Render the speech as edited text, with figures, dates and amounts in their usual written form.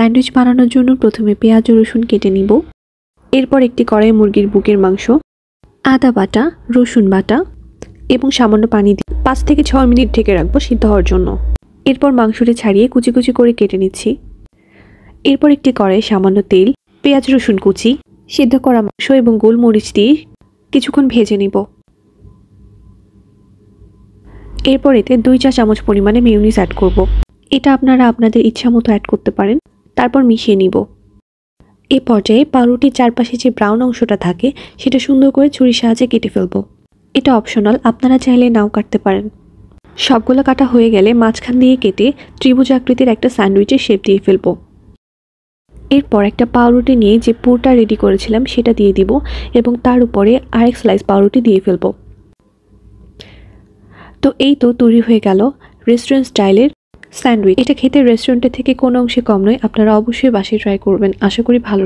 Sandwich বানানোর জন্য প্রথমে পেঁয়াজ ও রসুন কেটে নিব। এরপর একটি কড়াই মুরগির বুকের মাংস, আদা বাটা, রসুন বাটা এবং সামান্য পানি দিয়ে 5 থেকে 6 মিনিট ঢেকে রাখবো সিদ্ধ হওয়ার জন্য। এরপর মাংসটি ছাড়িয়ে কুচি কুচি করে কেটে নিচ্ছি। এরপর একটি কড়াই সামান্য তেল, পেঁয়াজ রসুন কুচি, সিদ্ধ করা মাংস এবং গোলমরিচ দিয়ে কিছুক্ষণ ভেজে নিব। এরপর এতে 2 চা চামচ পরিমাণে মেয়োনিজ অ্যাড করব। এটা আপনারা আপনাদের ইচ্ছা মতো অ্যাড করতে পারেন। তারপর মিশিয়ে নিব। এই পর্যায়ে পাউরুটির চারপাশে যে ব্রাউন অংশটা থাকে সেটা সুন্দর করে ছুরির সাহায্যে কেটে ফেলব। এটা অপশনাল, আপনারা চাইলে নাও কাটতে পারেন। সবগুলো কাটা হয়ে গেলে মাঝখান দিয়ে কেটে ত্রিভুজ আকৃতির একটা স্যান্ডউইচের শেপ দিয়ে ফেলব। এরপর একটা পাউরুটি নিয়ে যে পুরটা রেডি করেছিলাম সেটা দিয়ে দিব এবং তার উপরে আরেক স্লাইস পাউরুটি দিয়ে ফেলব। তো এই তো তৈরি হয়ে গেল রেস্টুরেন্ট স্টাইলের স্যান্ডউইচ। এটা খেতে রেস্টুরেন্টের থেকে কোনো অংশে কম নয়। আপনারা অবশ্যই বাসায় ট্রাই করবেন। আশা করি ভালো